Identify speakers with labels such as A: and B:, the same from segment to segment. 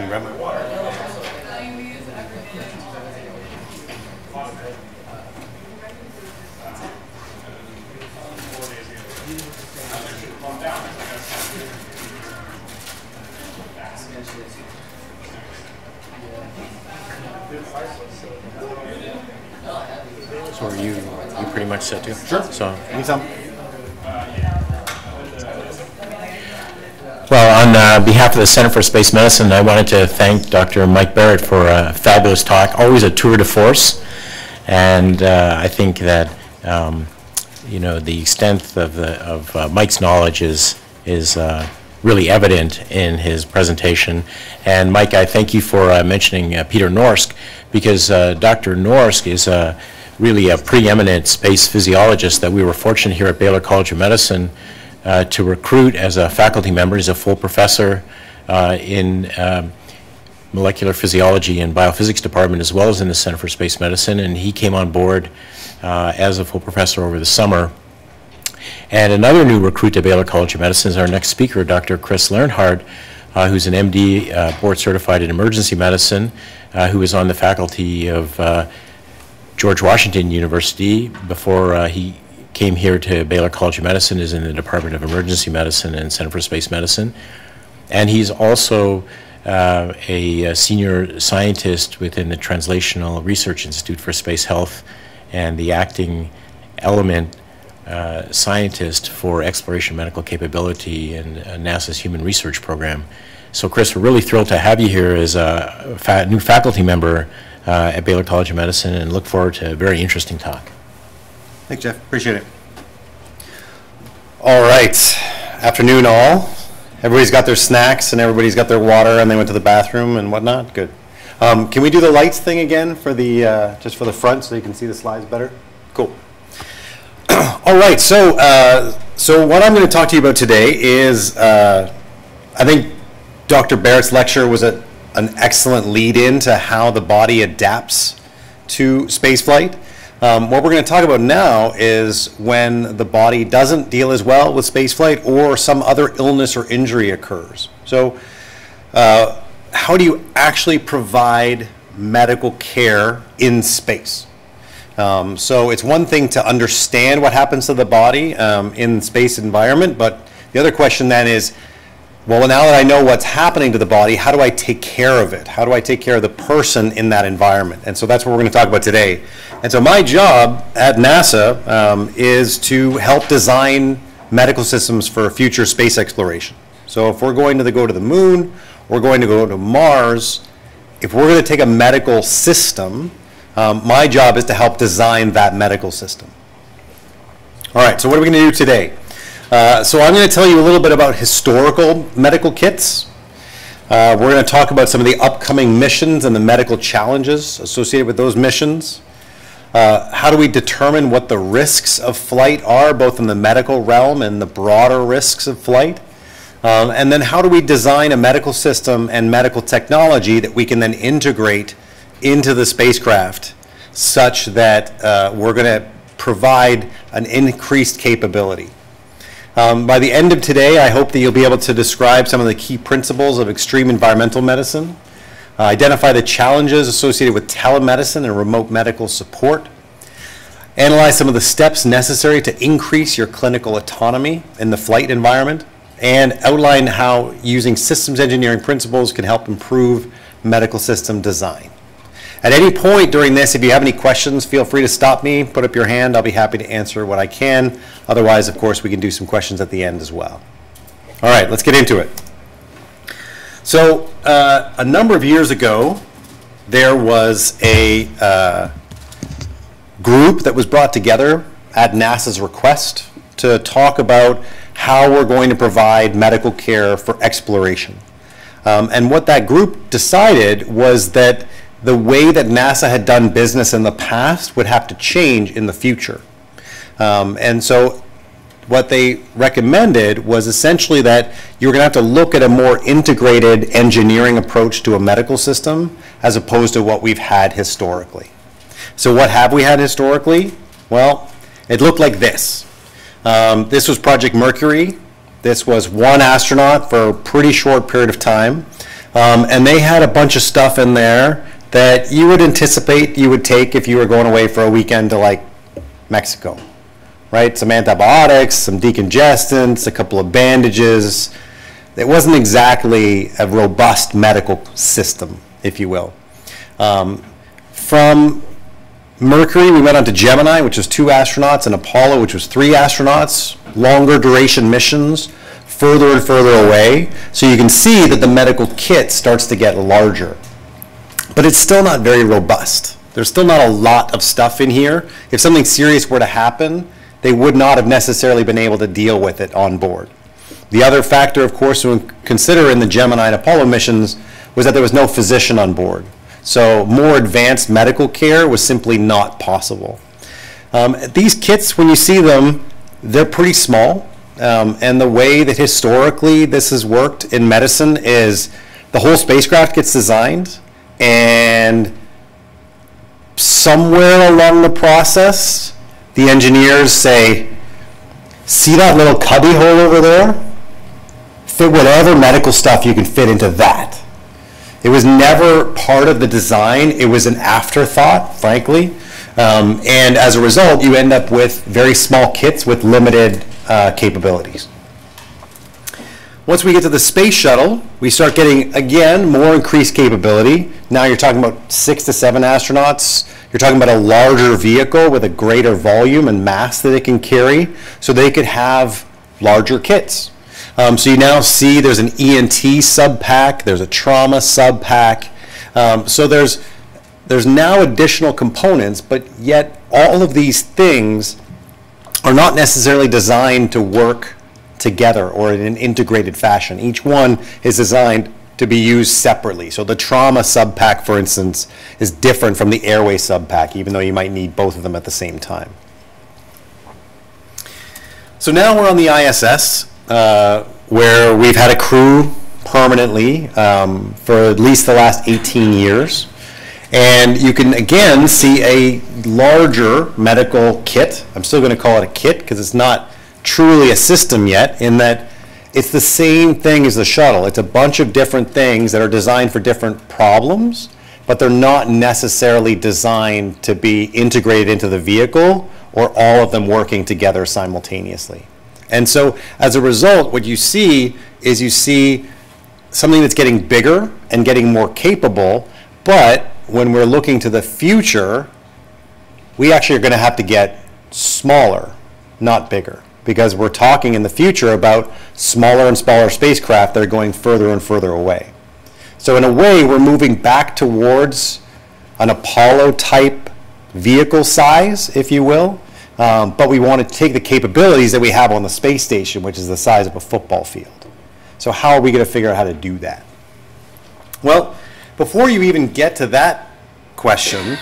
A: Can you grab my water?
B: So are you pretty much set to?
A: Sure.
B: So
A: Anytime.
B: well, on behalf of the Center for Space Medicine, I wanted to thank Dr. Mike Barrett for a fabulous talk, always a tour de force, and I think that you know, the extent of Mike's knowledge is really evident in his presentation. And Mike, I thank you for mentioning Peter Norsk, because Dr. Norsk is really a preeminent space physiologist that we were fortunate here at Baylor College of Medicine to recruit as a faculty member. He's a full professor in molecular physiology and biophysics department, as well as in the Center for Space Medicine, and he came on board as a full professor over the summer. And another new recruit to Baylor College of Medicine is our next speaker, Dr. Chris Learnhardt, who's an MD, board certified in emergency medicine, who was on the faculty of George Washington University before he came here to Baylor College of Medicine, is in the Department of Emergency Medicine and Center for Space Medicine. And he's also a senior scientist within the Translational Research Institute for Space Health and the acting element scientist for exploration medical capability in NASA's Human Research Program. So Chris, we're really thrilled to have you here as a new faculty member at Baylor College of Medicine, and look forward to a very interesting talk.
A: Thanks, Jeff. Appreciate it. All right. Afternoon, all. Everybody's got their snacks and everybody's got their water and they went to the bathroom and whatnot. Good. Can we do the lights thing again for the just for the front so you can see the slides better? Cool. All right. So what I'm going to talk to you about today is I think Dr. Barrett's lecture was an excellent lead-in to how the body adapts to spaceflight. What we're going to talk about now is when the body doesn't deal as well with spaceflight or some other illness or injury occurs. So how do you actually provide medical care in space? So it's one thing to understand what happens to the body in the space environment, but the other question then is, well, now that I know what's happening to the body, how do I take care of it? How do I take care of the person in that environment? And so that's what we're going to talk about today. And so my job at NASA is to help design medical systems for future space exploration. So if we're going to go to the moon, we're going to go to Mars, if we're going to take a medical system, my job is to help design that medical system. All right, so what are we going to do today? So I'm going to tell you a little bit about historical medical kits. We're going to talk about some of the upcoming missions and the medical challenges associated with those missions. How do we determine what the risks of flight are, both in the medical realm and the broader risks of flight? And then how do we design a medical system and medical technology that we can then integrate into the spacecraft such that we're going to provide an increased capability? By the end of today, I hope that you'll be able to describe some of the key principles of extreme environmental medicine, identify the challenges associated with telemedicine and remote medical support, analyze some of the steps necessary to increase your clinical autonomy in the flight environment, and outline how using systems engineering principles can help improve medical system design. At any point during this, if you have any questions, feel free to stop me, put up your hand. I'll be happy to answer what I can. Otherwise, of course, we can do some questions at the end as well. All right, let's get into it. So a number of years ago, there was a group that was brought together at NASA's request to talk about how we're going to provide medical care for exploration. And what that group decided was that the way that NASA had done business in the past would have to change in the future. And so what they recommended was essentially that you're going to have to look at a more integrated engineering approach to a medical system as opposed to what we've had historically. So what have we had historically? Well, it looked like this. This was Project Mercury. This was one astronaut for a pretty short period of time. And they had a bunch of stuff in there that you would anticipate you would take if you were going away for a weekend to like Mexico, right? Some antibiotics, some decongestants, a couple of bandages. It wasn't exactly a robust medical system, if you will. From Mercury, we went on to Gemini, which was 2 astronauts, and Apollo, which was 3 astronauts, longer duration missions, further and further away. So you can see that the medical kit starts to get larger. But it's still not very robust. There's still not a lot of stuff in here. If something serious were to happen, they would not have necessarily been able to deal with it on board. The other factor, of course, to consider in the Gemini and Apollo missions was that there was no physician on board. So more advanced medical care was simply not possible. These kits, when you see them, they're pretty small. And the way that historically this has worked in medicine is the whole spacecraft gets designed, and somewhere along the process, the engineers say, see that little cubby hole over there? Fit whatever medical stuff you can fit into that. It was never part of the design. It was an afterthought, frankly. And as a result, you end up with very small kits with limited capabilities. Once we get to the space shuttle, we start getting, again, more increased capability. Now you're talking about 6 to 7 astronauts. You're talking about a larger vehicle with a greater volume and mass that it can carry, so they could have larger kits. So you now see there's an ENT sub-pack, there's a trauma sub-pack. So there's now additional components, but yet all of these things are not necessarily designed to work together or in an integrated fashion. Each one is designed to be used separately. So the trauma sub-pack, for instance, is different from the airway sub-pack, even though you might need both of them at the same time. So now we're on the ISS, where we've had a crew permanently for at least the last 18 years. And you can, again, see a larger medical kit. I'm still going to call it a kit because it's not truly a system yet, in that it's the same thing as the shuttle. It's a bunch of different things that are designed for different problems, but they're not necessarily designed to be integrated into the vehicle or all of them working together simultaneously. And so as a result, what you see is you see something that's getting bigger and getting more capable, but when we're looking to the future, we actually are going to have to get smaller, not bigger, because we're talking in the future about smaller and smaller spacecraft that are going further and further away. So in a way, we're moving back towards an Apollo-type vehicle size, if you will, but we want to take the capabilities that we have on the space station, which is the size of a football field. So how are we going to figure out how to do that? Well, before you even get to that question,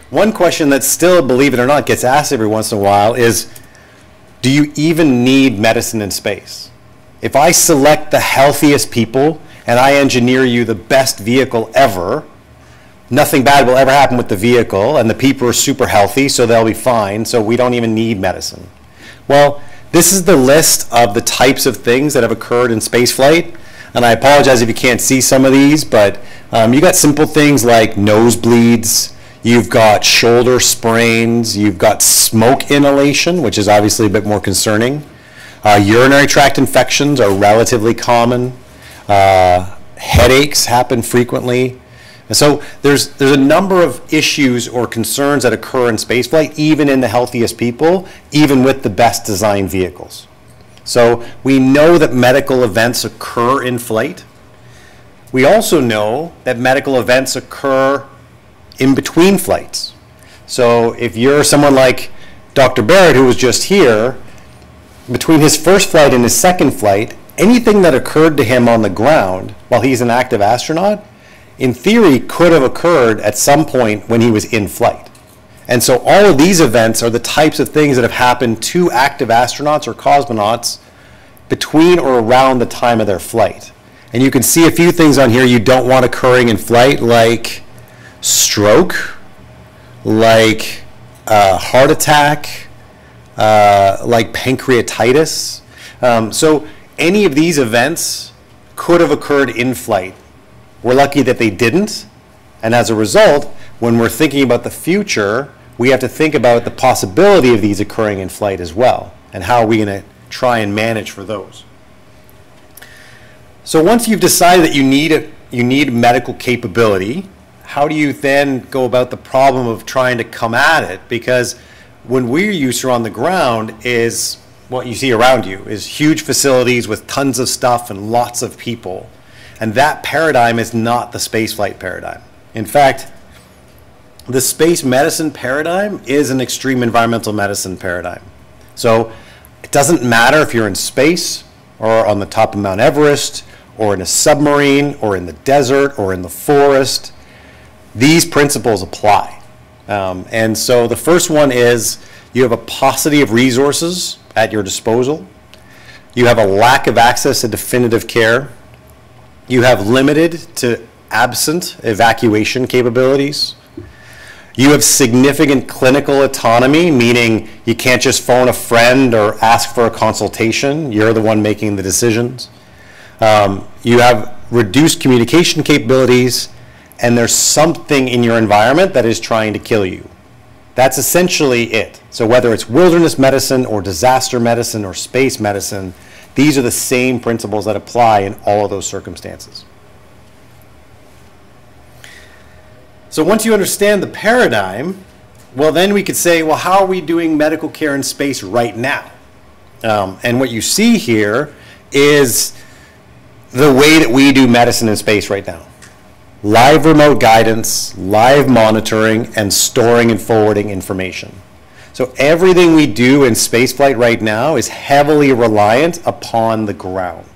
A: one question that still, believe it or not, gets asked every once in a while is, do you even need medicine in space? If I select the healthiest people and I engineer you the best vehicle ever, nothing bad will ever happen with the vehicle, and the people are super healthy, so they'll be fine, so we don't even need medicine. Well, this is the list of the types of things that have occurred in spaceflight. And I apologize if you can't see some of these, but you got simple things like nosebleeds, you've got shoulder sprains, you've got smoke inhalation, which is obviously a bit more concerning. Urinary tract infections are relatively common. Headaches happen frequently. And so there's a number of issues or concerns that occur in spaceflight, even in the healthiest people, even with the best designed vehicles. So we know that medical events occur in flight. We also know that medical events occur in between flights. So if you're someone like Dr. Barrett, who was just here, between his first flight and his second flight, anything that occurred to him on the ground while he's an active astronaut, in theory, could have occurred at some point when he was in flight. And so all of these events are the types of things that have happened to active astronauts or cosmonauts between or around the time of their flight. And you can see a few things on here you don't want occurring in flight, like stroke, like heart attack, like pancreatitis. So any of these events could have occurred in flight We're lucky that they didn't. And as a result, when we're thinking about the future, we have to think about the possibility of these occurring in flight as well, and how are we going to try and manage for those. So once you've decided that you need medical capability, how do you then go about the problem of trying to come at it? Because when we're used to on the ground is what you see around you is huge facilities with tons of stuff and lots of people. And that paradigm is not the spaceflight paradigm. In fact, the space medicine paradigm is an extreme environmental medicine paradigm. So it doesn't matter if you're in space or on the top of Mount Everest or in a submarine or in the desert or in the forest. These principles apply. And so the first one is you have a paucity of resources at your disposal. You have a lack of access to definitive care. You have limited to absent evacuation capabilities. You have significant clinical autonomy, meaning you can't just phone a friend or ask for a consultation. You're the one making the decisions. You have reduced communication capabilities, and there's something in your environment that is trying to kill you. That's essentially it. So whether it's wilderness medicine or disaster medicine or space medicine, these are the same principles that apply in all of those circumstances. So once you understand the paradigm, well, then we could say, well, how are we doing medical care in space right now? And what you see here is the way that we do medicine in space right now. Live remote guidance, live monitoring, and storing and forwarding information. So everything we do in spaceflight right now is heavily reliant upon the ground.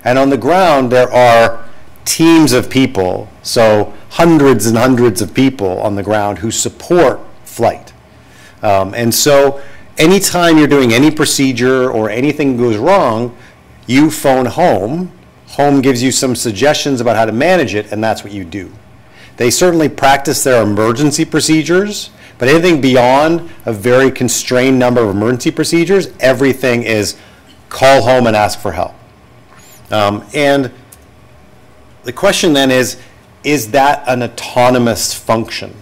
A: And on the ground, there are teams of people, so hundreds and hundreds of people on the ground who support flight. And so anytime you're doing any procedure or anything goes wrong, you phone home. Home gives you some suggestions about how to manage it, and that's what you do. They certainly practice their emergency procedures, but anything beyond a very constrained number of emergency procedures, everything is call home and ask for help. And the question then is that an autonomous function?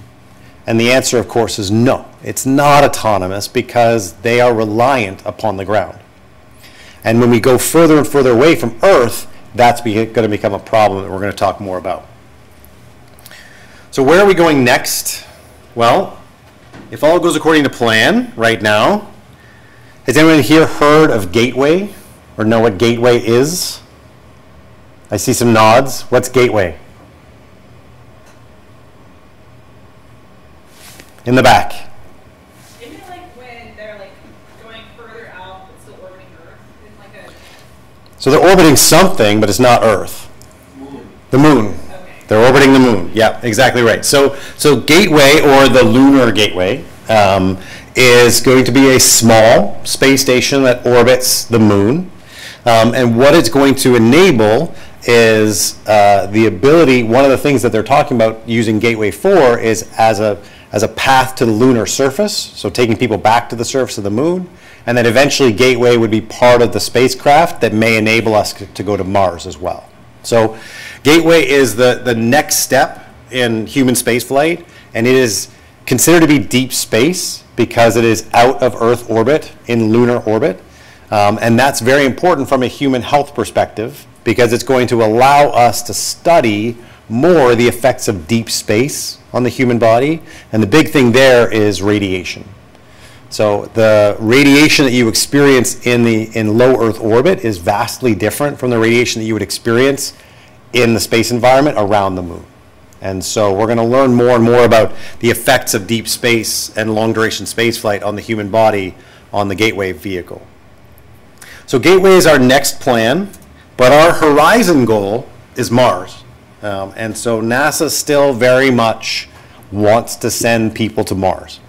A: And the answer, of course, is no. It's not autonomous because they are reliant upon the ground. And when we go further and further away from Earth, that's going to become a problem that we're going to talk more about. So where are we going next? Well, if all goes according to plan right now, has anyone here heard of Gateway or know what Gateway is? I see some nods. What's Gateway? In the back.
C: Isn't it like when they're like going further out but still orbiting Earth? It's like a...
A: So they're orbiting something, but it's not Earth.
C: Moon.
A: The moon.
C: Okay.
A: They're orbiting the moon. Yeah, exactly right. So Gateway, or the Lunar Gateway, is going to be a small space station that orbits the moon. And what it's going to enable is the ability, one of the things that they're talking about using Gateway for is as a path to the lunar surface, so taking people back to the surface of the moon, and then eventually Gateway would be part of the spacecraft that may enable us to go to Mars as well. So Gateway is the next step in human spaceflight, and it is considered to be deep space because it is out of Earth orbit in lunar orbit. And that's very important from a human health perspective because it's going to allow us to study more the effects of deep space on the human body. And the big thing there is radiation. So the radiation that you experience in low Earth orbit is vastly different from the radiation that you would experience in the space environment around the moon. And so we're going to learn more and more about the effects of deep space and long duration space flight on the human body on the Gateway vehicle. So Gateway is our next plan, but our horizon goal is Mars. And so NASA still very much wants to send people to Mars.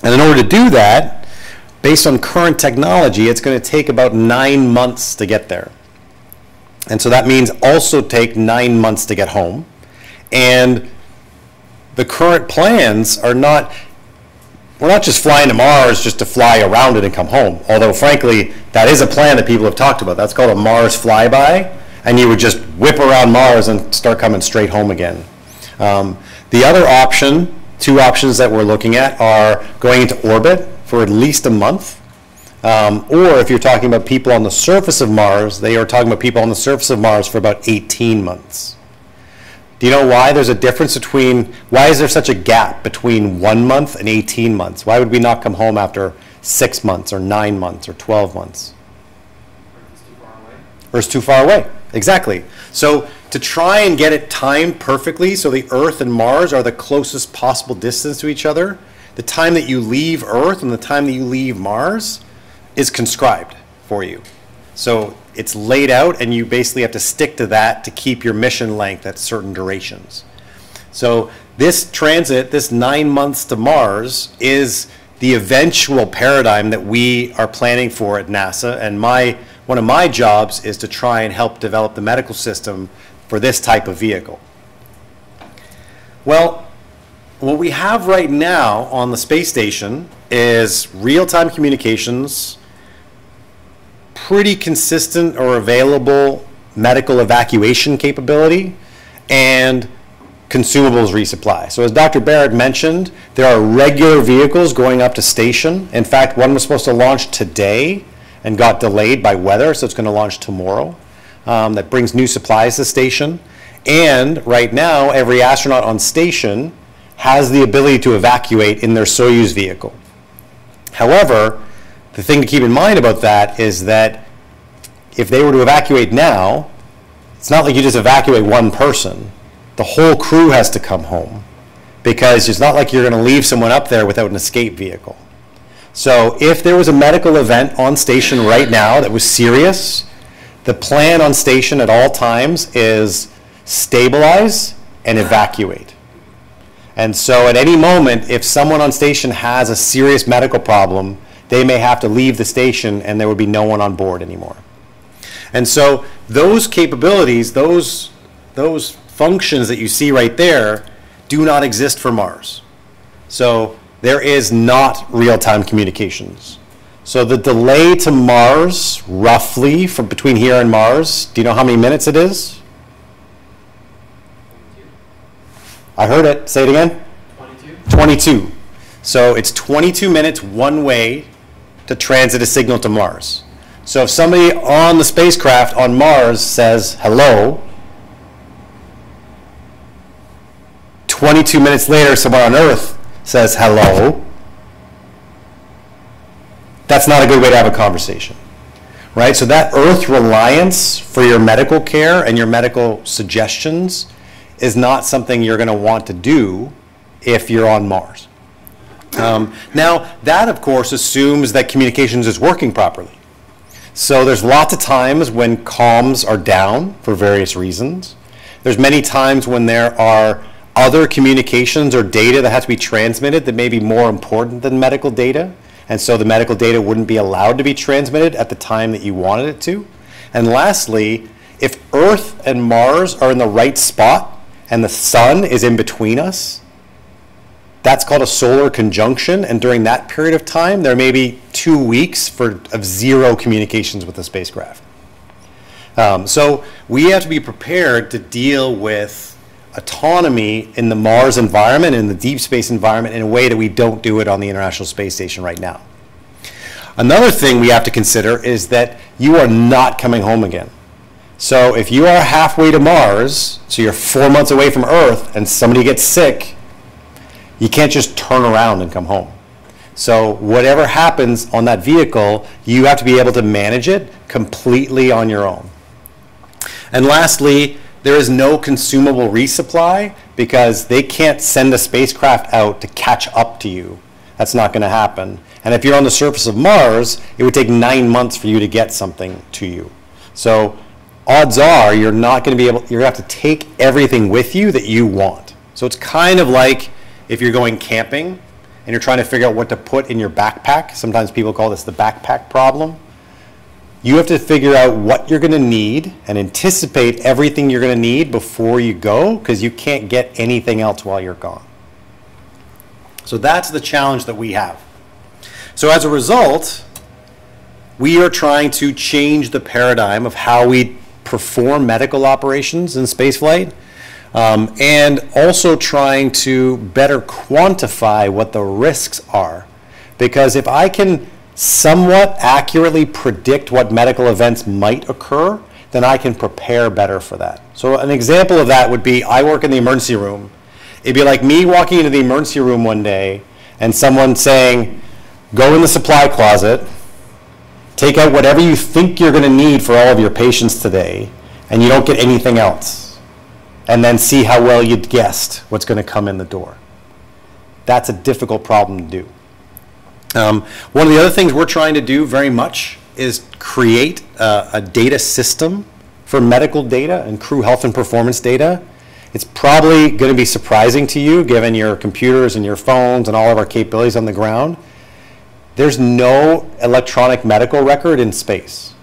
A: And in order to do that, based on current technology, it's going to take about 9 months to get there. And so that means also take 9 months to get home. And the current plans are not, we're not just flying to Mars just to fly around it and come home. Although, frankly, that is a plan that people have talked about. That's called a Mars flyby. and you would just whip around Mars and start coming straight home again. The other option, two options that we're looking at, are going into orbit for at least a month. Or if you're talking about people on the surface of Mars, they are talking about people on the surface of Mars for about 18 months. Do you know why there's a difference between, why is there such a gap between 1 month and 18 months? Why would we not come home after 6 months or 9 months or 12 months?
D: Earth is too far away.
A: Earth's too far away, exactly. So to try and get it timed perfectly so the Earth and Mars are the closest possible distance to each other, the time that you leave Earth and the time that you leave Mars is conscribed for you. So it's laid out, and you basically have to stick to that to keep your mission length at certain durations. So this transit, this 9 months to Mars, is the eventual paradigm that we are planning for at NASA. And one of my jobs is to try and help develop the medical system for this type of vehicle. Well, what we have right now on the space station is real-time communications, pretty consistent or available medical evacuation capability, and consumables resupply. So as Dr. Barrett mentioned, there are regular vehicles going up to station. In fact, one was supposed to launch today and got delayed by weather, so it's going to launch tomorrow. That brings new supplies to station. And right now, every astronaut on station has the ability to evacuate in their Soyuz vehicle. However, the thing to keep in mind about that is that if they were to evacuate now, it's not like you just evacuate one person. The whole crew has to come home, because it's not like you're going to leave someone up there without an escape vehicle. So if there was a medical event on station right now that was serious, the plan on station at all times is stabilize and evacuate. And so at any moment, if someone on station has a serious medical problem, they may have to leave the station and there would be no one on board anymore. And so those capabilities, those functions that you see right there, do not exist for Mars. So there is not real-time communications. So the delay to Mars, roughly, from between here and Mars, do you know how many minutes it is?
D: 22.
A: I heard it. Say it again.
D: 22.
A: 22. So it's 22 minutes one way to transit a signal to Mars. So if somebody on the spacecraft on Mars says hello, 22 minutes later someone on Earth says hello, that's not a good way to have a conversation, right? So that Earth reliance for your medical care and your medical suggestions is not something you're going to want to do if you're on Mars. Now, that, of course, assumes that communications is working properly. So there's lots of times when comms are down for various reasons. There's many times when there are other communications or data that has to be transmitted that may be more important than medical data. And so the medical data wouldn't be allowed to be transmitted at the time that you wanted it to. And lastly, if Earth and Mars are in the right spot and the sun is in between us, that's called a solar conjunction, and during that period of time, there may be 2 weeks of zero communications with the spacecraft. So we have to be prepared to deal with autonomy in the Mars environment, in the deep space environment, in a way that we don't do it on the International Space Station right now. Another thing we have to consider is that you are not coming home again. So if you are halfway to Mars, so you're 4 months away from Earth, and somebody gets sick, you can't just turn around and come home. So whatever happens on that vehicle, you have to be able to manage it completely on your own. And lastly, there is no consumable resupply because they can't send a spacecraft out to catch up to you. That's not going to happen. And if you're on the surface of Mars, it would take 9 months for you to get something to you. So odds are you're not going to be able, you're going to have to take everything with you that you want. So it's kind of like if you're going camping and you're trying to figure out what to put in your backpack. Sometimes people call this the backpack problem. You have to figure out what you're going to need and anticipate everything you're going to need before you go, because you can't get anything else while you're gone. So that's the challenge that we have. So as a result, we are trying to change the paradigm of how we perform medical operations in spaceflight, and also trying to better quantify what the risks are. Because if I can somewhat accurately predict what medical events might occur, then I can prepare better for that. So an example of that would be, I work in the emergency room. It'd be like me walking into the emergency room one day and someone saying, go in the supply closet, take out whatever you think you're going to need for all of your patients today, and you don't get anything else. And then see how well you guessed what's going to come in the door. That's a difficult problem to do. One of the other things we're trying to do very much is create a data system for medical data and crew health and performance data. It's probably going to be surprising to you, given your computers and your phones and all of our capabilities on the ground. There's no electronic medical record in space.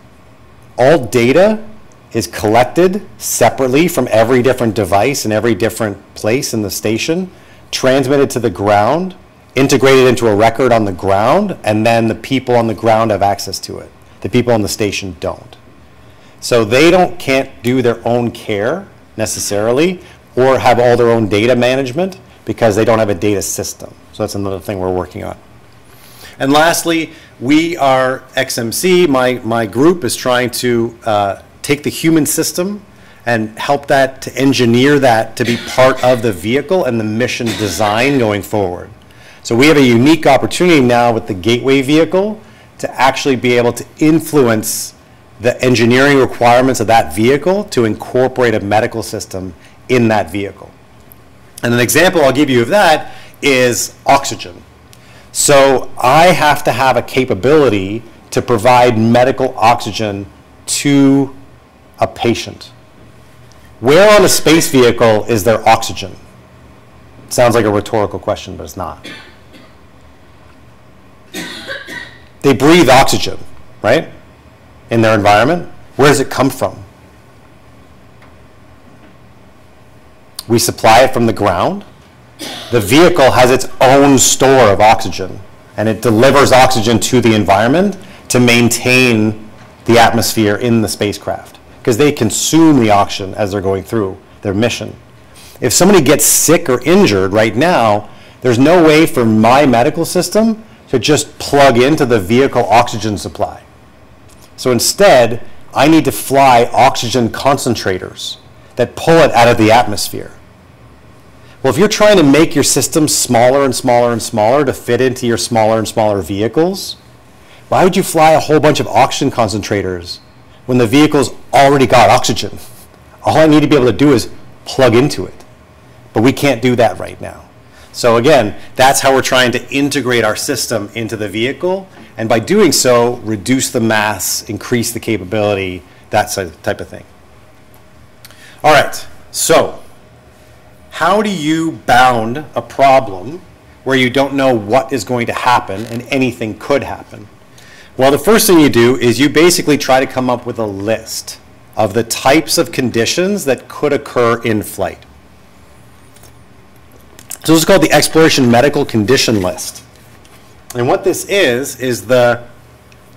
A: All data is collected separately from every different device and every different place in the station, transmitted to the ground, integrated into a record on the ground, and then the people on the ground have access to it. The people on the station don't. So they can't do their own care necessarily, or have all their own data management, because they don't have a data system. So that's another thing we're working on. And lastly, we are XMC, my group is trying to take the human system and help that to engineer that to be part of the vehicle and the mission design going forward. So we have a unique opportunity now with the Gateway vehicle to actually be able to influence the engineering requirements of that vehicle to incorporate a medical system in that vehicle. And an example I'll give you of that is oxygen. So I have to have a capability to provide medical oxygen to a patient. Where on a space vehicle is there oxygen? It sounds like a rhetorical question, but it's not. They breathe oxygen, right? In their environment. Where does it come from? We supply it from the ground. The vehicle has its own store of oxygen, and it delivers oxygen to the environment to maintain the atmosphere in the spacecraft, because they consume the oxygen as they're going through their mission. If somebody gets sick or injured right now, there's no way for my medical system to just plug into the vehicle oxygen supply. So instead, I need to fly oxygen concentrators that pull it out of the atmosphere. Well, if you're trying to make your system smaller and smaller and smaller to fit into your smaller and smaller vehicles, why would you fly a whole bunch of oxygen concentrators when the vehicle's already got oxygen? All I need to be able to do is plug into it. But we can't do that right now. So again, that's how we're trying to integrate our system into the vehicle, and by doing so, reduce the mass, increase the capability, that type of thing. All right, so how do you bound a problem where you don't know what is going to happen and anything could happen? Well, the first thing you do is you basically try to come up with a list of the types of conditions that could occur in flight. So this is called the Exploration Medical Condition List. And what this is the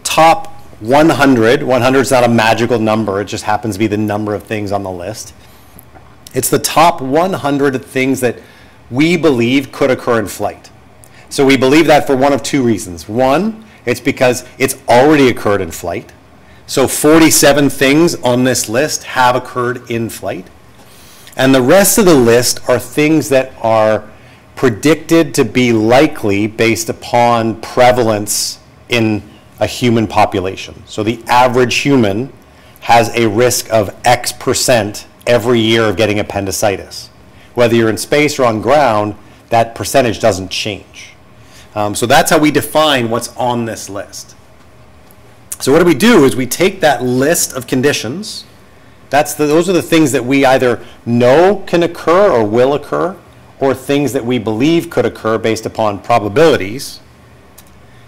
A: top 100. 100 is not a magical number. It just happens to be the number of things on the list. It's the top 100 things that we believe could occur in flight. So we believe that for one of two reasons. One, it's because it's already occurred in flight. So 47 things on this list have occurred in flight. And the rest of the list are things that are predicted to be likely based upon prevalence in a human population. So the average human has a risk of X percent every year of getting appendicitis. Whether you're in space or on ground, that percentage doesn't change. So that's how we define what's on this list. So what do is we take that list of conditions. Those are the things that we either know can occur or will occur, or things that we believe could occur based upon probabilities.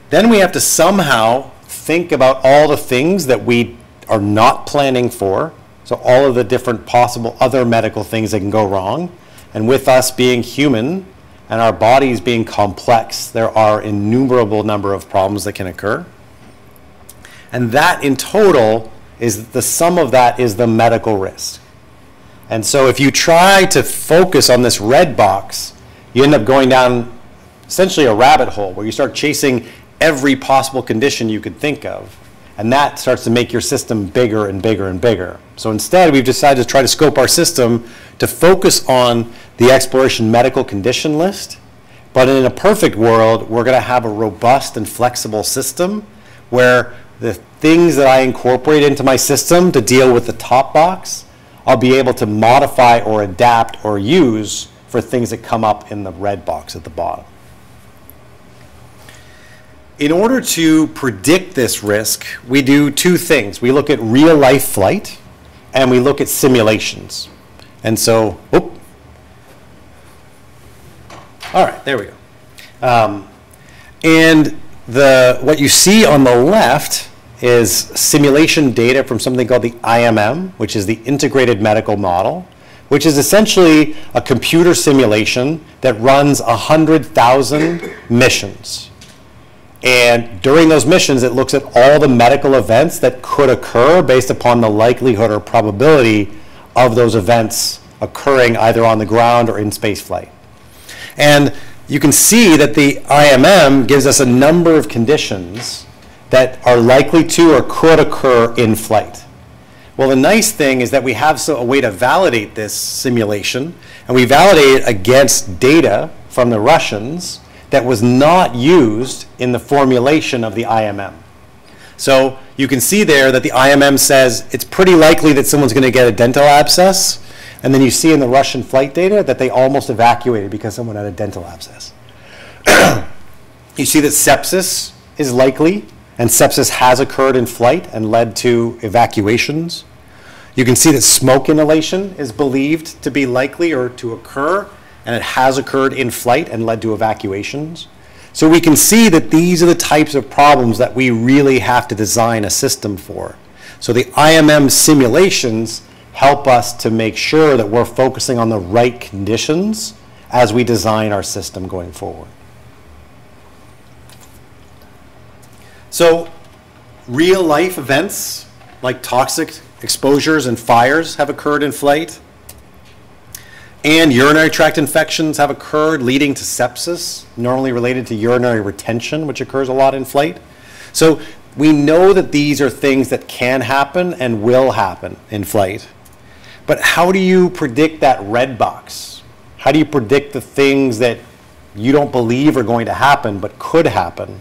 A: Then we have to somehow think about all the things that we are not planning for, so all of the different possible other medical things that can go wrong. And with us being human and our bodies being complex, there are innumerable number of problems that can occur. And that in total is the sum of that is the medical risk. And so if you try to focus on this red box, you end up going down essentially a rabbit hole where you start chasing every possible condition you could think of. And that starts to make your system bigger and bigger and bigger. So instead, we've decided to try to scope our system to focus on the exploration medical condition list. But in a perfect world, we're going to have a robust and flexible system where the things that I incorporate into my system to deal with the top box, I'll be able to modify or adapt or use for things that come up in the red box at the bottom. In order to predict this risk, we do two things. We look at real-life flight, and we look at simulations. And so, all right, there we go. And what you see on the left is simulation data from something called the IMM, which is the Integrated Medical Model, which is essentially a computer simulation that runs 100,000 missions. And during those missions, it looks at all the medical events that could occur based upon the likelihood or probability of those events occurring either on the ground or in space flight. And you can see that the IMM gives us a number of conditions that are likely to or could occur in flight. Well, the nice thing is that we have a way to validate this simulation, and we validate it against data from the Russians that was not used in the formulation of the IMM. So you can see there that the IMM says it's pretty likely that someone's going to get a dental abscess, and then you see in the Russian flight data that they almost evacuated because someone had a dental abscess. You see that sepsis is likely, and sepsis has occurred in flight and led to evacuations. You can see that smoke inhalation is believed to be likely or to occur, and it has occurred in flight and led to evacuations. So we can see that these are the types of problems that we really have to design a system for. So the IMM simulations help us to make sure that we're focusing on the right conditions as we design our system going forward. So real life events like toxic exposures and fires have occurred in flight. And urinary tract infections have occurred leading to sepsis, normally related to urinary retention, which occurs a lot in flight. So we know that these are things that can happen and will happen in flight. But how do you predict that red box? How do you predict the things that you don't believe are going to happen but could happen,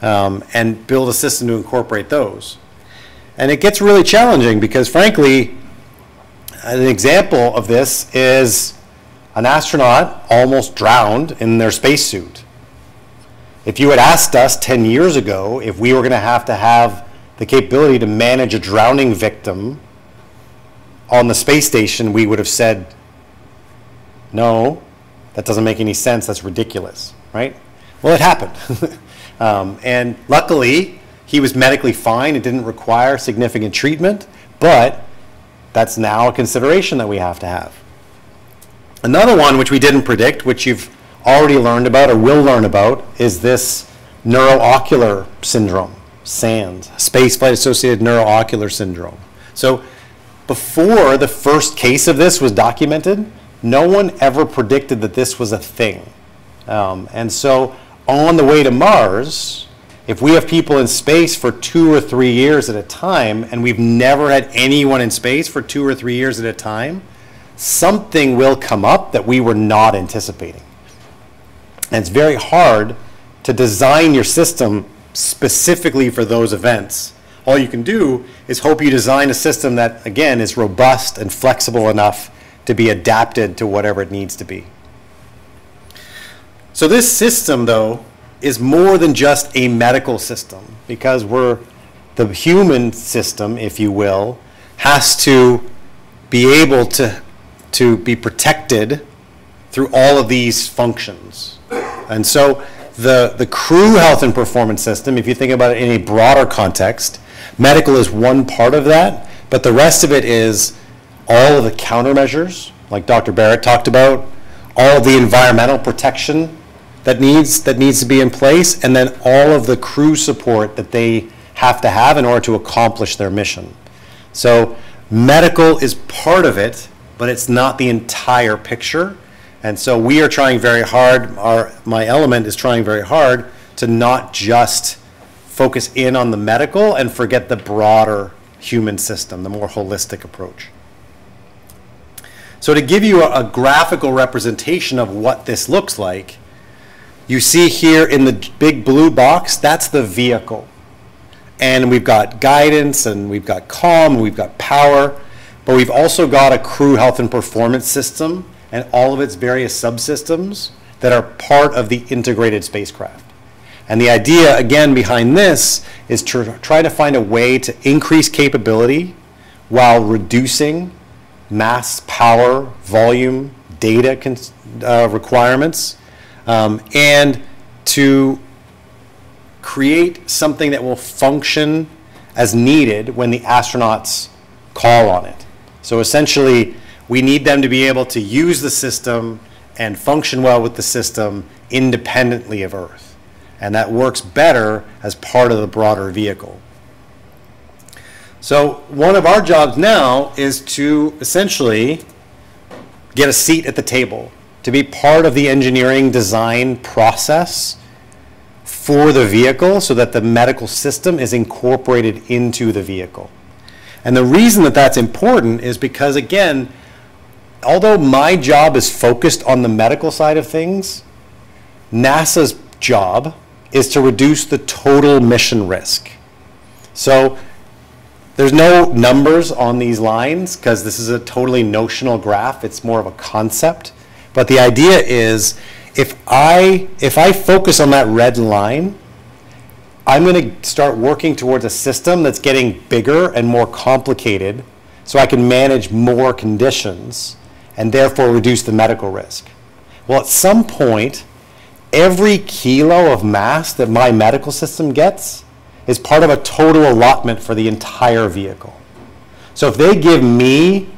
A: and build a system to incorporate those? And it gets really challenging because, frankly, an example of this is an astronaut almost drowned in their spacesuit. If you had asked us 10 years ago if we were going to have the capability to manage a drowning victim on the space station, we would have said, no, that doesn't make any sense, that's ridiculous, right? Well, it happened. And luckily, he was medically fine. It didn't require significant treatment, but that's now a consideration that we have to have. Another one which we didn't predict, which you've already learned about or will learn about, is this neuroocular syndrome, SANS, Spaceflight Associated Neuroocular Syndrome. So before the first case of this was documented, no one ever predicted that this was a thing. And so on the way to Mars, if we have people in space for 2 or 3 years at a time, and we've never had anyone in space for 2 or 3 years at a time, something will come up that we were not anticipating. And it's very hard to design your system specifically for those events. All you can do is hope you design a system that, again, is robust and flexible enough to be adapted to whatever it needs to be. So this system, though, is more than just a medical system, because the human system, if you will, has to be able to be protected through all of these functions. And so the crew health and performance system, if you think about it in a broader context, medical is one part of that, but the rest of it is all of the countermeasures, like Dr. Barrett talked about, all of the environmental protection that needs to be in place, and then all of the crew support that they have to have in order to accomplish their mission. So medical is part of it, but it's not the entire picture. And so we are trying very hard, my element is trying very hard to not just focus in on the medical and forget the broader human system, the more holistic approach. So to give you a graphical representation of what this looks like, you see here in the big blue box, that's the vehicle. And we've got guidance, and we've got comm, and we've got power, but we've also got a crew health and performance system and all of its various subsystems that are part of the integrated spacecraft. And the idea, again, behind this is to try to find a way to increase capability while reducing mass, power, volume, data requirements, and to create something that will function as needed when the astronauts call on it. So essentially, we need them to be able to use the system and function well with the system independently of Earth. And that works better as part of the broader vehicle. So one of our jobs now is to essentially get a seat at the table, to be part of the engineering design process for the vehicle so that the medical system is incorporated into the vehicle. And the reason that that's important is because, again, although my job is focused on the medical side of things, NASA's job is to reduce the total mission risk. So there's no numbers on these lines because this is a totally notional graph. It's more of a concept. But the idea is if I focus on that red line, I'm going to start working towards a system that's getting bigger and more complicated so I can manage more conditions and therefore reduce the medical risk. Well, at some point, every kilo of mass that my medical system gets is part of a total allotment for the entire vehicle. So if they give me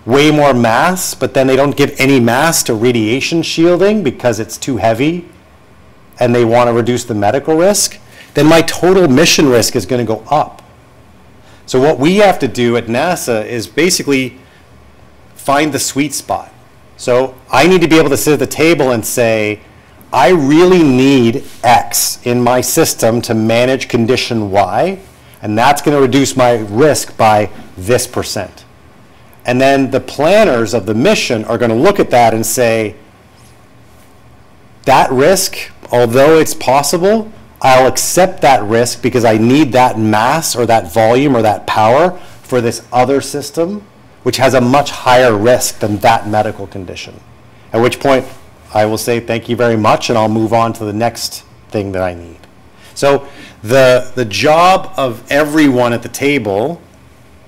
A: way more mass, but then they don't give any mass to radiation shielding because it's too heavy and they want to reduce the medical risk, then my total mission risk is going to go up. So what we have to do at NASA is basically find the sweet spot. So I need to be able to sit at the table and say, I really need X in my system to manage condition Y, and that's going to reduce my risk by this %. And then the planners of the mission are going to look at that and say, that risk, although it's possible, I'll accept that risk because I need that mass or that volume or that power for this other system, which has a much higher risk than that medical condition. At which point, I will say thank you very much and I'll move on to the next thing that I need. So the job of everyone at the table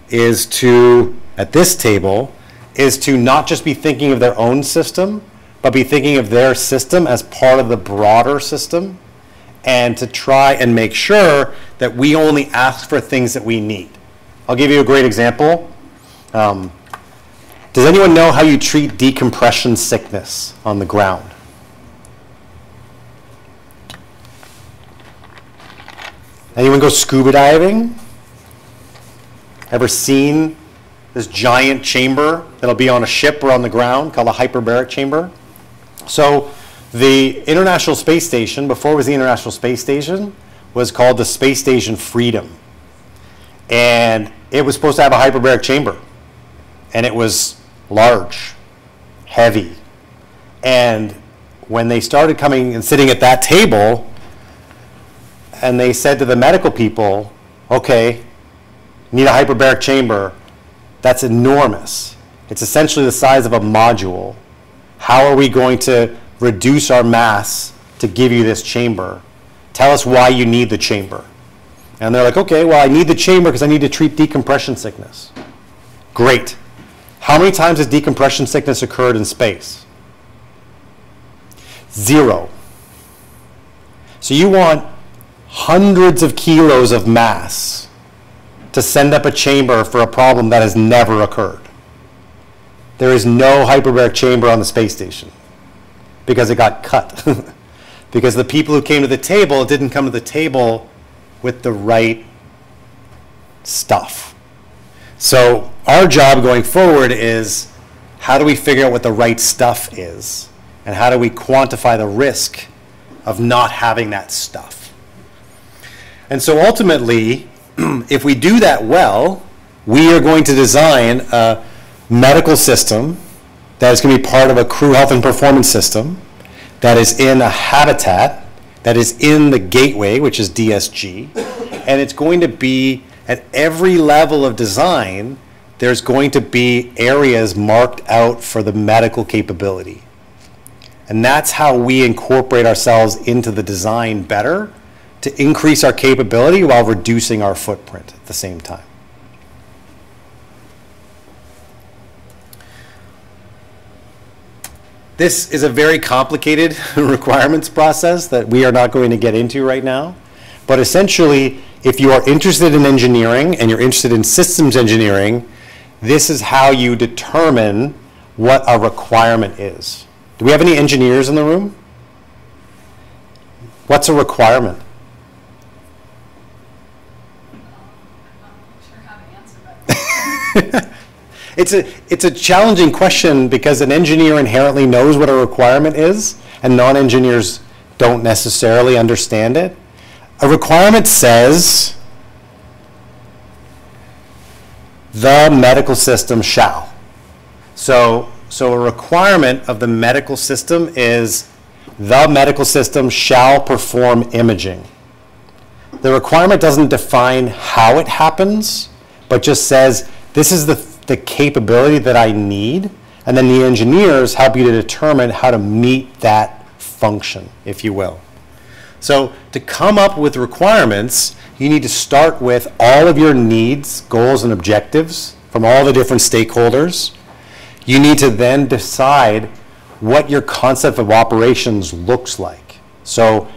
A: is to, at this table, is to not just be thinking of their own system, but be thinking of their system as part of the broader system and to try and make sure that we only ask for things that we need. I'll give you a great example. Does anyone know how you treat decompression sickness on the ground? Anyone go scuba diving? Ever seen this giant chamber that'll be on a ship or on the ground called a hyperbaric chamber? So the International Space Station, before it was the International Space Station, was called the Space Station Freedom. And it was supposed to have a hyperbaric chamber. And it was large, heavy. And when they started coming and sitting at that table, and they said to the medical people, okay, you need a hyperbaric chamber, that's enormous. It's essentially the size of a module. How are we going to reduce our mass to give you this chamber? Tell us why you need the chamber. And they're like, okay, well, I need the chamber because I need to treat decompression sickness. Great. How many times has decompression sickness occurred in space? 0. So you want hundreds of kilos of mass to send up a chamber for a problem that has never occurred. There is no hyperbaric chamber on the space station because it got cut. Because the people who came to the table didn't come to the table with the right stuff. So our job going forward is, how do we figure out what the right stuff is? And how do we quantify the risk of not having that stuff? And so ultimately, if we do that well, we are going to design a medical system that is going to be part of a crew health and performance system that is in a habitat that is in the gateway, which is DSG, and it's going to be at every level of design, there's going to be areas marked out for the medical capability. And that's how we incorporate ourselves into the design better, to increase our capability while reducing our footprint at the same time. This is a very complicated requirements process that we are not going to get into right now. But essentially, if you are interested in engineering and you're interested in systems engineering, this is how you determine what a requirement is. Do we have any engineers in the room? What's a requirement?
C: I'm not sure how to answer that.
A: It's a challenging question because an engineer inherently knows what a requirement is, and non-engineers don't necessarily understand it. A requirement says, the medical system shall. So a requirement of the medical system is, the medical system shall perform imaging. The requirement doesn't define how it happens, but just says, this is the capability that I need, and then the engineers help you to determine how to meet that function, if you will. So to come up with requirements, you need to start with all of your needs, goals, and objectives from all the different stakeholders. You need to then decide what your concept of operations looks like. So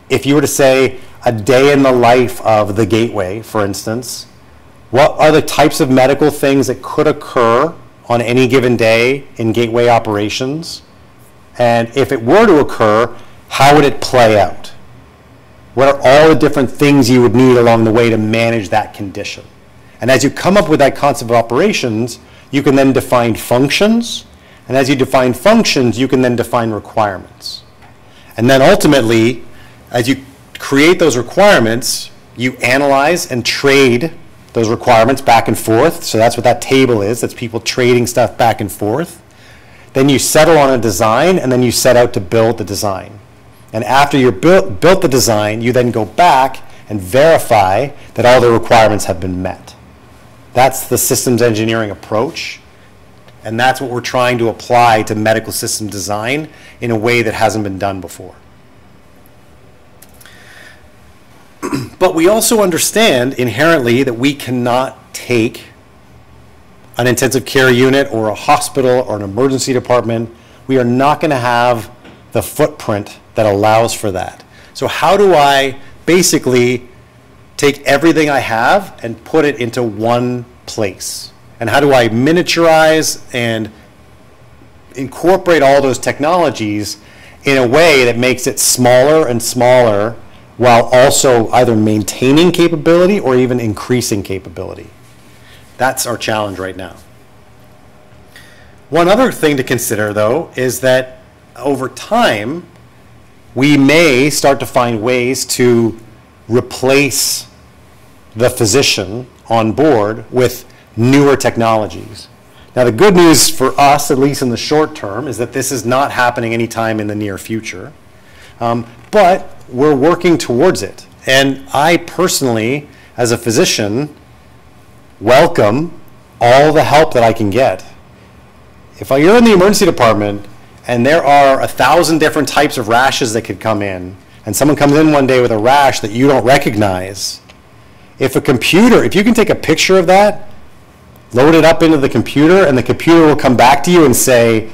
A: if you were to say a day in the life of the gateway, for instance, what are the types of medical things that could occur on any given day in gateway operations? And if it were to occur, how would it play out? What are all the different things you would need along the way to manage that condition? And as you come up with that concept of operations, you can then define functions. And as you define functions, you can then define requirements. And then ultimately, as you create those requirements, you analyze and trade those requirements back and forth. So that's what that table is. That's people trading stuff back and forth. Then you settle on a design, and then you set out to build the design. And after you've built the design, you then go back and verify that all the requirements have been met. That's the systems engineering approach. And that's what we're trying to apply to medical system design in a way that hasn't been done before. But we also understand inherently that we cannot take an intensive care unit or a hospital or an emergency department. We are not going to have the footprint that allows for that. So how do I basically take everything I have and put it into one place? And how do I miniaturize and incorporate all those technologies in a way that makes it smaller and smaller, while also either maintaining capability or even increasing capability? That's our challenge right now. One other thing to consider, though, is that over time, we may start to find ways to replace the physician on board with newer technologies. Now, the good news for us, at least in the short term, is that this is not happening anytime in the near future. But we're working towards it. And I personally, as a physician, welcome all the help that I can get. If you're in the emergency department and there are 1,000 different types of rashes that could come in, and someone comes in one day with a rash that you don't recognize, if you can take a picture of that, load it up into the computer, and the computer will come back to you and say,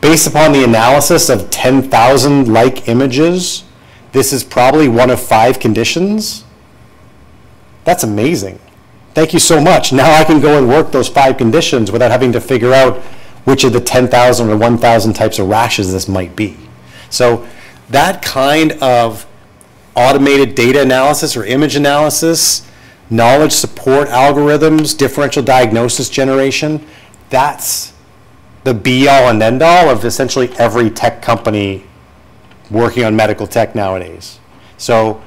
A: based upon the analysis of 10,000 like images, this is probably one of 5 conditions. That's amazing. Thank you so much. Now I can go and work those 5 conditions without having to figure out which of the 10,000 or 1,000 types of rashes this might be. So that kind of automated data analysis or image analysis knowledge support algorithms, differential diagnosis generation, that's the be-all and end-all of essentially every tech company working on medical tech nowadays. So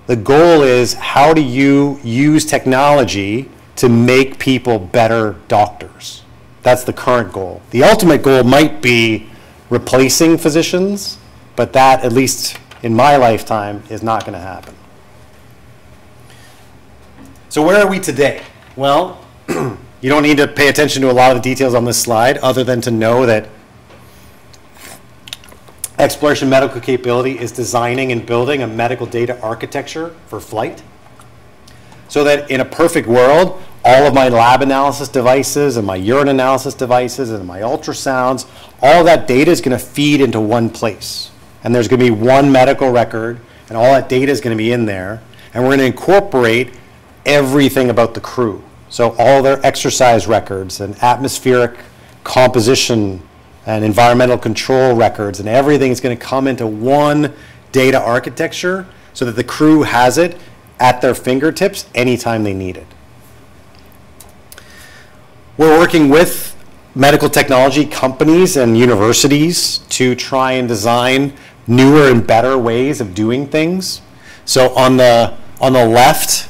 A: the goal is, how do you use technology to make people better doctors? That's the current goal. The ultimate goal might be replacing physicians, but that, at least in my lifetime, is not going to happen. So where are we today? Well, you don't need to pay attention to a lot of the details on this slide, other than to know that Exploration Medical Capability is designing and building a medical data architecture for flight, so that in a perfect world, all of my lab analysis devices and my urine analysis devices and my ultrasounds, all that data is going to feed into one place. And there's going to be one medical record, and all that data is going to be in there. And we're going to incorporate everything about the crew. So all their exercise records and atmospheric composition and environmental control records, and everything is going to come into one data architecture so that the crew has it at their fingertips anytime they need it. We're working with medical technology companies and universities to try and design newer and better ways of doing things. So on the left,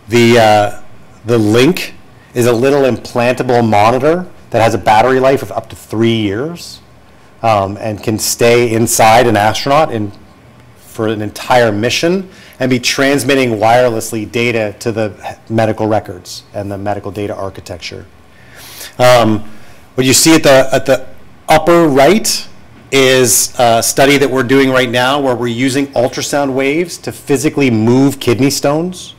A: the link is a little implantable monitor that has a battery life of up to 3 years and can stay inside an astronaut for an entire mission and be transmitting wirelessly data to the medical records and the medical data architecture. What you see at the upper right is a study that we're doing right now where we're using ultrasound waves to physically move kidney stones.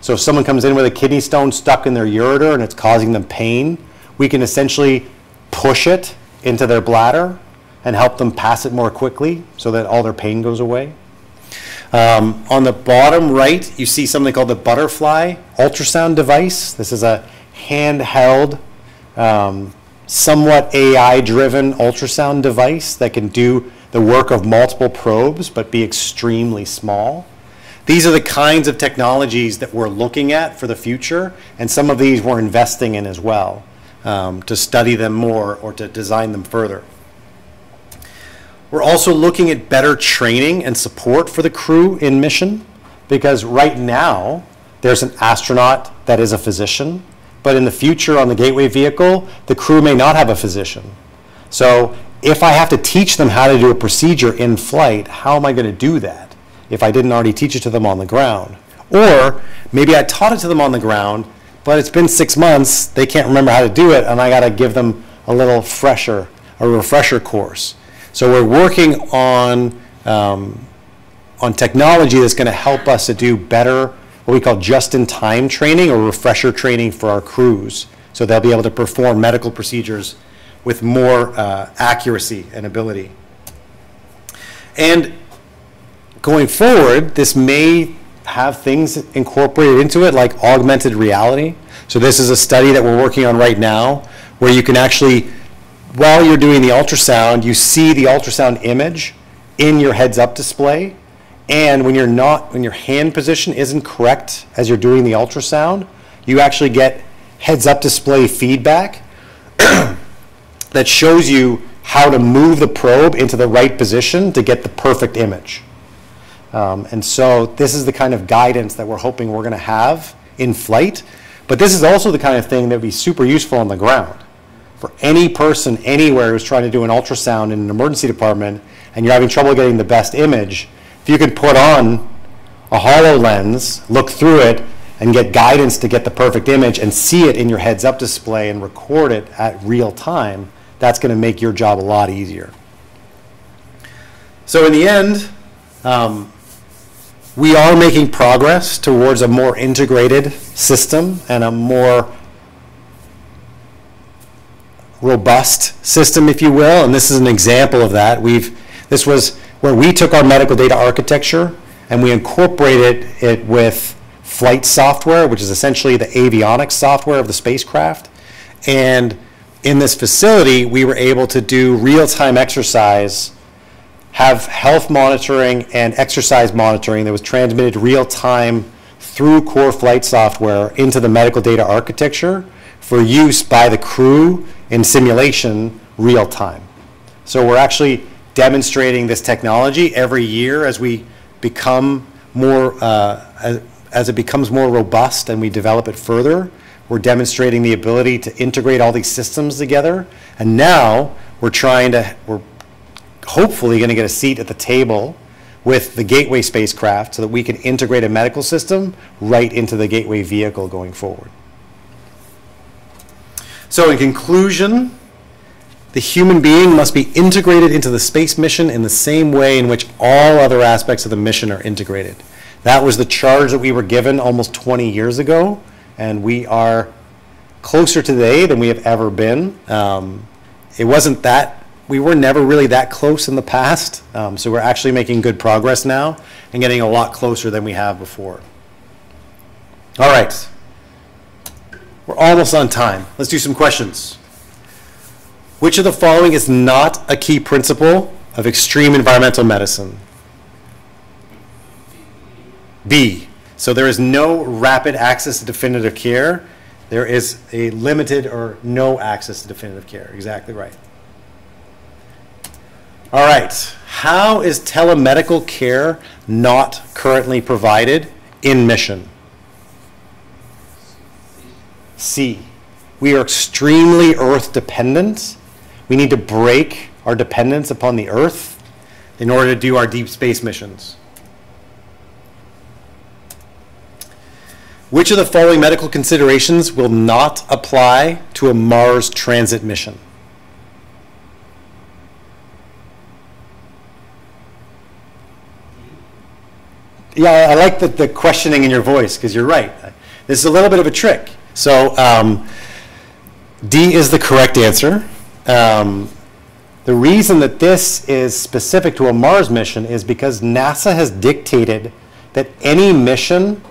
A: So if someone comes in with a kidney stone stuck in their ureter and it's causing them pain, we can essentially push it into their bladder and help them pass it more quickly so that all their pain goes away. On the bottom right, you see something called the Butterfly ultrasound device. This is a handheld, somewhat AI-driven ultrasound device that can do the work of multiple probes but be extremely small. These are the kinds of technologies that we're looking at for the future, and some of these we're investing in as well to study them more or to design them further. We're also looking at better training and support for the crew in mission, because right now there's an astronaut that is a physician, but in the future on the Gateway vehicle, the crew may not have a physician. So if I have to teach them how to do a procedure in flight, how am I going to do that if I didn't already teach it to them on the ground? Or maybe I taught it to them on the ground, but it's been 6 months, they can't remember how to do it, and I got to give them a little refresher course. So we're working on technology that's going to help us to do better, what we call just-in-time training or refresher training for our crews, so they'll be able to perform medical procedures with more accuracy and ability. And going forward, this may have things incorporated into it like augmented reality. So this is a study that we're working on right now where you can actually, while you're doing the ultrasound, you see the ultrasound image in your heads-up display. And when your hand position isn't correct as you're doing the ultrasound, you actually get heads-up display feedback that shows you how to move the probe into the right position to get the perfect image. And so this is the kind of guidance that we're hoping we're going to have in flight. But this is also the kind of thing that would be super useful on the ground. For any person anywhere who's trying to do an ultrasound in an emergency department and you're having trouble getting the best image, if you could put on a HoloLens, look through it, and get guidance to get the perfect image and see it in your heads-up display and record it at real time, that's going to make your job a lot easier. So in the end, we are making progress towards a more integrated system and a more robust system, if you will, and this is an example of that. This was where we took our medical data architecture and we incorporated it with flight software, which is essentially the avionics software of the spacecraft. And in this facility, we were able to do real-time exercise, have health monitoring and exercise monitoring that was transmitted real-time through core flight software into the medical data architecture for use by the crew in simulation real time. So we're actually demonstrating this technology every year as we become more, as it becomes more robust and we develop it further. We're demonstrating the ability to integrate all these systems together. And now we're hopefully going to get a seat at the table with the Gateway spacecraft so that we can integrate a medical system right into the Gateway vehicle going forward. So in conclusion, the human being must be integrated into the space mission in the same way in which all other aspects of the mission are integrated. That was the charge that we were given almost 20 years ago, and we are closer today than we have ever been. We were never really that close in the past, so we're actually making good progress now and getting a lot closer than we have before. All right, we're almost on time. Let's do some questions. Which of the following is not a key principle of extreme environmental medicine? B. So there is no rapid access to definitive care. There is a limited or no access to definitive care. Exactly right. All right. How is telemedical care not currently provided in mission? C. We are extremely Earth dependent. We need to break our dependence upon the Earth in order to do our deep space missions. Which of the following medical considerations will not apply to a Mars transit mission? Yeah, I like the questioning in your voice because you're right. This is a little bit of a trick. So D is the correct answer. The reason that this is specific to a Mars mission is because NASA has dictated that any mission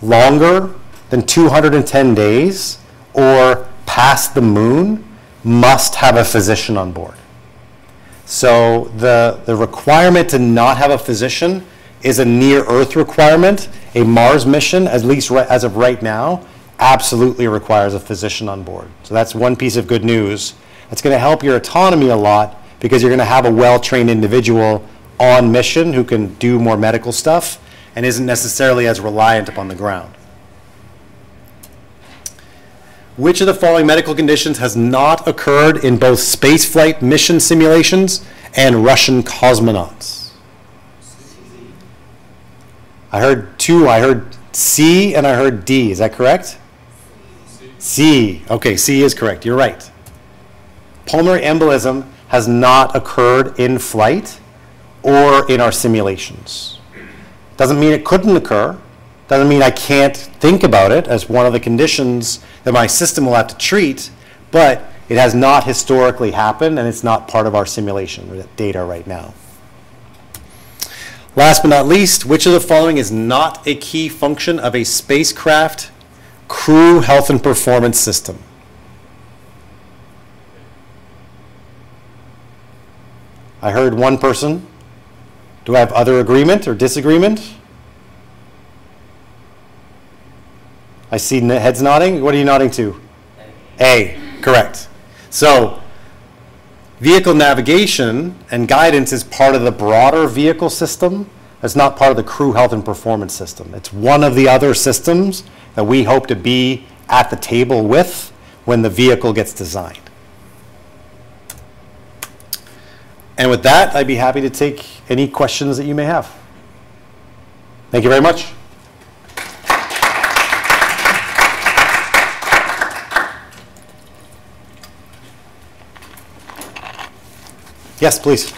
A: longer than 210 days or past the moon must have a physician on board. So the requirement to not have a physician is a near-Earth requirement. A Mars mission, at least as of right now, absolutely requires a physician on board. So that's one piece of good news. It's going to help your autonomy a lot because you're going to have a well-trained individual on mission who can do more medical stuff and isn't necessarily as reliant upon the ground. Which of the following medical conditions has not occurred in both spaceflight mission simulations and Russian cosmonauts? I heard two. I heard C and I heard D. Is that correct? C. Okay, C is correct. You're right. Pulmonary embolism has not occurred in flight or in our simulations. Doesn't mean it couldn't occur. Doesn't mean I can't think about it as one of the conditions that my system will have to treat, but it has not historically happened and it's not part of our simulation data right now. Last but not least, which of the following is not a key function of a spacecraft crew health and performance system? I heard one person. Do I have other agreement or disagreement? I see heads nodding. What are you nodding to? A, correct. So vehicle navigation and guidance is part of the broader vehicle system. It's not part of the crew health and performance system. It's one of the other systems that we hope to be at the table with when the vehicle gets designed. And with that, I'd be happy to take any questions that you may have. Thank you very much. Yes, please.